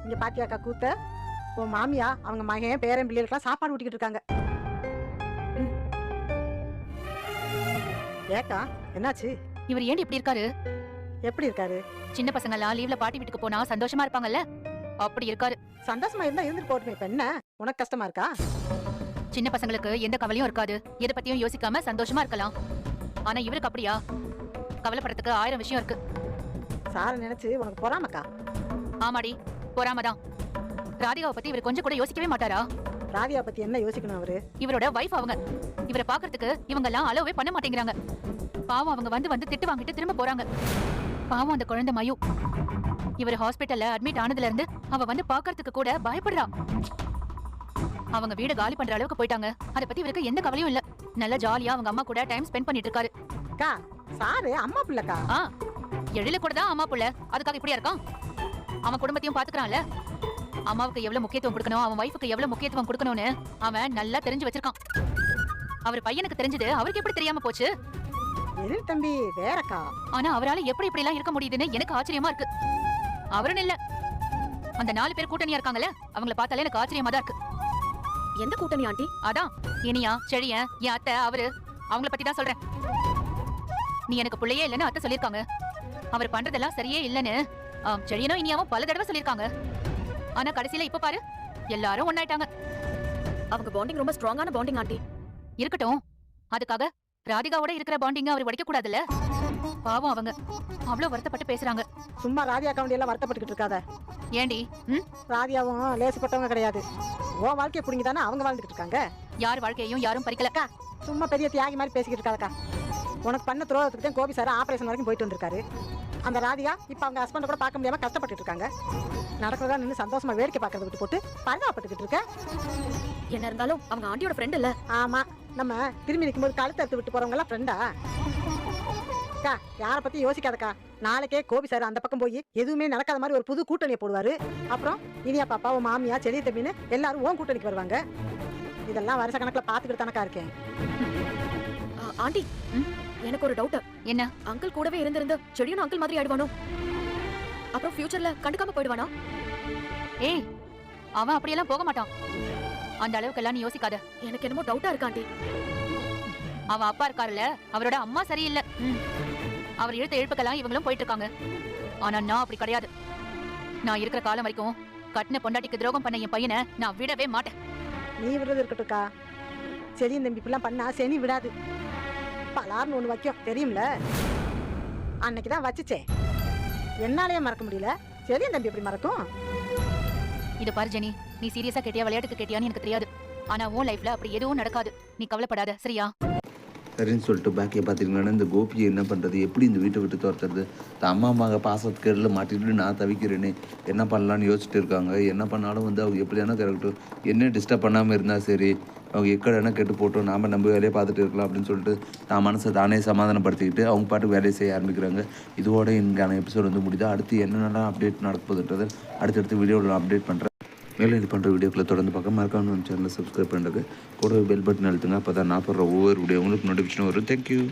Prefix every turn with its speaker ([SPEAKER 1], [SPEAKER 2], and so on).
[SPEAKER 1] இங்க பாத்தியாக்கா கூத்த? உன் மாமியா அவங்க மகன் பேரன் பிள்ளைகளுக்கெல்லாம் சாப்பாடு ஊட்டிக்கிட்டு இருக்காங்க. ஏக்கா என்னாச்சு?
[SPEAKER 2] இவர் ஏன் இப்படி இருக்காரு?
[SPEAKER 1] எப்படி இருக்காரு?
[SPEAKER 2] சின்ன பசங்க எல்லாம் லீவ்ல பாட்டி வீட்டுக்கு போனா சந்தோஷமா இருப்பாங்கல்ல, அப்படி இருக்காரு.
[SPEAKER 1] சந்தோஷமா இருந்தா இருந்துட்டு போட்டுமே. இப்ப என்ன உனக்கு கஷ்டமா இருக்கா?
[SPEAKER 2] சின்ன பசங்களுக்கு எந்த கவலையும் இருக்காது, எதை பத்தியும் யோசிக்காம சந்தோஷமா இருக்கலாம். ஆனா இவருக்கு அப்படியா? கவலைப்படுறதுக்கு 1000 விஷயம் இருக்கு.
[SPEAKER 1] சார நினைச்சு உனக்கு பொறாமக்கா?
[SPEAKER 2] ஆமாடி, பொறாமதான். ராதிகாவை பத்தி இவர் கொஞ்சம் கூட யோசிக்கவே மாட்டாரா?
[SPEAKER 1] ராதியா பத்தி என்ன யோசிக்கணும் அவரு?
[SPEAKER 2] இவரோட வைஃப் அவங்க. இவரை பாக்குறதுக்கு இவங்க எல்லாம் அலோவே பண்ண மாட்டேங்கிறாங்க. பாவம் அவங்க வந்து வந்து திட்டு வாங்கிட்டு திரும்ப போறாங்க. பாவம் அந்த குழந்தை மயு. இவர் ஹாஸ்பிட்டல்ல அட்மிட் ஆனதுல இருந்து அவ வந்து பாக்குறதுக்கு கூட பயப்படுறா. அவங்க வீடு காலி பண்ற அளவுக்கு போயிட்டாங்க. அத பத்தி இவருக்கு எந்த கவலையும் இல்ல. நல்ல ஜாலியா அவங்க அம்மா கூட டைம் ஸ்பெண்ட் பண்ணிட்டு இருக்காரு.
[SPEAKER 1] அக்கா சாரு அம்மா பிள்ளைக்கா?
[SPEAKER 2] எழில கூட தான் அம்மா புள்ள, அதுக்காக இப்படியா இருக்கான்? அவன் குடும்பத்தையும் பாத்துக்கிறான்ல. அம்மாவுக்கு எவ்வளவு முக்கியத்துவம் கொடுக்கணும், அவன் வைஃபுக்கு எவ்வளவு முக்கியத்துவம் கொடுக்கணும்னு அவன் நல்லா தெரிஞ்சு வச்சிருக்கான். அவர் பையனுக்கு தெரிஞ்சது அவருக்கு எப்படி தெரியாம போச்சு?
[SPEAKER 1] எழில் தம்பி வேறக்கா.
[SPEAKER 2] ஆனா அவரால எப்படி இப்படி எல்லாம் இருக்க முடியுதுன்னு எனக்கு ஆச்சரியமா இருக்கு. அவருன்னு இல்ல, அந்த 4 பேர் கூட்டணியா இருக்காங்கல்ல, அவங்கள பார்த்தாலே எனக்கு ஆச்சரியமா தான் இருக்கு.
[SPEAKER 3] எந்த கூட்டணி ஆண்டி?
[SPEAKER 2] அதான் இனியா, செழியன், என் அத்தை, அவரு, அவங்கள பத்தி தான் சொல்றேன். நீ எனக்கு பிள்ளையே இல்லைன்னு அத்தை சொல்லிருக்காங்க. அவர் பண்றதெல்லாம் சரியே இல்லைன்னு செழியனும் இனியாவும் பல தடவை சொல்லிருக்காங்க. ஆனா கடைசியில இப்ப பாரு, எல்லாரும் ஒன்னாயிட்டாங்க.
[SPEAKER 3] அவங்க பாண்டிங் ரொம்ப ஸ்ட்ராங்கான பாண்டிங் ஆண்டி.
[SPEAKER 2] இருக்கட்டும், அதுக்காக ராதிகாவோட இருக்கிற பாண்டிங்க அவர் வடிக்க கூடாதுல்ல. பாவம் அவங்க அவ்வளவு வருத்தப்பட்டு பேசுறாங்க.
[SPEAKER 1] சும்மா ராதியா கவுண்டி எல்லாம் வருத்தப்பட்டுக்கிட்டு இருக்காத.
[SPEAKER 2] ஏண்டி?
[SPEAKER 1] ராதியாவும் லேசுப்பட்டவங்க கிடையாது. ஓ வாழ்க்கையை புடிங்கி தானே அவங்க வாழ்ந்துட்டு இருக்காங்க.
[SPEAKER 2] யார் வாழ்க்கையையும் யாரும் பறிக்கலக்கா.
[SPEAKER 1] சும்மா பெரிய தியாகி மாதிரி பேசிக்கிட்டு இருக்காதக்கா. உனக்கு பண்ண துரோகத்துக்கு தான் கோபி சார் ஆபரேஷன் வரைக்கும் போயிட்டு வந்திருக்காரு. அந்த ராதியா இப்ப அவங்க ஹஸ்பண்ட கூட பார்க்க முடியாம கஷ்டப்பட்டு இருக்காங்க. நடக்கிறதா நின்று சந்தோஷமா வேடிக்கை பார்க்கறத விட்டு போட்டு பரிதாபப்பட்டுக்கிட்டு இருக்க.
[SPEAKER 3] என்ன இருந்தாலும் அவங்க ஆண்டியோட ஃப்ரெண்ட் இல்ல.
[SPEAKER 1] ஆமா, நம்ம திரும்பி நிற்கும்போது கழுத்தை எடுத்து விட்டு போறவங்க எல்லாம் ஃப்ரெண்டா? அக்கா யார பத்தி யோசிக்காதக்கா. நாளைக்கே கோபி சார் அந்த பக்கம் போய் எதுவுமே நடக்காத மாதிரி ஒரு புது கூட்டணியை போடுவாரு. அப்புறம் இனியா பாப்பா, உன் மாமியா, செடிய தம்பின்னு எல்லாரும் உன் கூட்டணிக்கு வருவாங்க. இதெல்லாம் வருஷ கணக்குல பாத்துக்கிட்டு தானக்கா இருக்கேன்.
[SPEAKER 3] ஆண்டி, எனக்கு ஒரு டவுட்.
[SPEAKER 2] என்ன?
[SPEAKER 3] அங்கிள் கூடவே இருந்திருந்து செடியும் அங்கிள் மாதிரி ஆயிடுவானோ? அப்புறம் ஃபியூச்சர்ல கண்டுக்காம போயிடுவானா?
[SPEAKER 2] ஏய், அவன் அப்படியெல்லாம் போக மாட்டான். அந்த அளவுக்கு எல்லாம் நீ யோசிக்காத.
[SPEAKER 3] எனக்கு என்னமோ டவுட்டா இருக்கு ஆண்டி.
[SPEAKER 2] அவன் அப்பா இருக்காருல்ல, அவரோட அம்மா சரியில்லை. அவர் இழுத்த இழுப்புக்கெல்லாம் இவங்களும் போயிட்டு இருக்காங்க. ஆனா நான் அப்படி கிடையாது. நான் இருக்கிற காலம் வரைக்கும் கட்டின பொண்டாட்டிக்கு துரோகம் பண்ண என் பையனை நான் விடவே மாட்டேன்.
[SPEAKER 1] நீ விடுறது இருக்கட்டும்க்கா. செடியும் தம்பி இப்படிலாம் பண்ணா சனி விடாது. பலார்னு ஒண்ணு வைக்கும் தெரியும்ல. அன்னைக்குதான் வச்சுச்சே, என்னாலேயே மறக்க முடியல. செடியும் தம்பி எப்படி மறக்கும்?
[SPEAKER 2] இத பாரு ஜெனி, நீ சீரியஸா கேட்டியா விளையாட்டுக்கு கேட்டியான்னு எனக்கு தெரியாது. ஆனா உன் லைஃப்ல அப்படி எதுவும் நடக்காது. நீ கவலைப்படாத, சரியா?
[SPEAKER 4] சரின்னு சொல்லிட்டு பாக்கியை பார்த்தீங்கன்னா இந்த கோபியை என்ன பண்ணுறது, எப்படி இந்த வீட்டை விட்டு துரத்துறது, அம்மா அம்மாங்க பாசத்துக்கேடில் மாட்டிட்டு நான் தவிக்கிறேன்னு என்ன பண்ணலான்னு யோசிச்சுட்டு இருக்காங்க. என்ன பண்ணாலும் வந்து அவங்க எப்படியான கரெக்டும் என்ன டிஸ்டர்ப் பண்ணாமல் இருந்தால் சரி, அவங்க எக்கடனா கெட்டு போட்டோம், நாம் நம்ம வேலையை பார்த்துட்டு இருக்கலாம் அப்படின்னு சொல்லிட்டு நான் மனசை தானே சமாதானப்படுத்திக்கிட்டு அவங்க பாட்டுக்கு வேலையை செய்ய ஆரம்பிக்கிறாங்க. இதோட எனக்கான எபிசோட் வந்து முடியுது. அடுத்து என்னென்னலாம் அப்டேட் நடக்குதுன்றது அடுத்தடுத்த வீடியோவில் அப்டேட் பண்ணுறேன். மேலே இது பண்ணுற வீடியோக்களை தொடர்ந்து பார்க்க மறக்காம நம்ம சேனலை சப்ஸ்கிரைப் பண்ணுறது கூட பெல் பட்டன் அழுத்துங்க. அப்போ தான் நான் போடுற ஒவ்வொரு வீடியோ உங்களுக்கு நோட்டிஃபிகேஷன் வரும். தேங்க்யூ.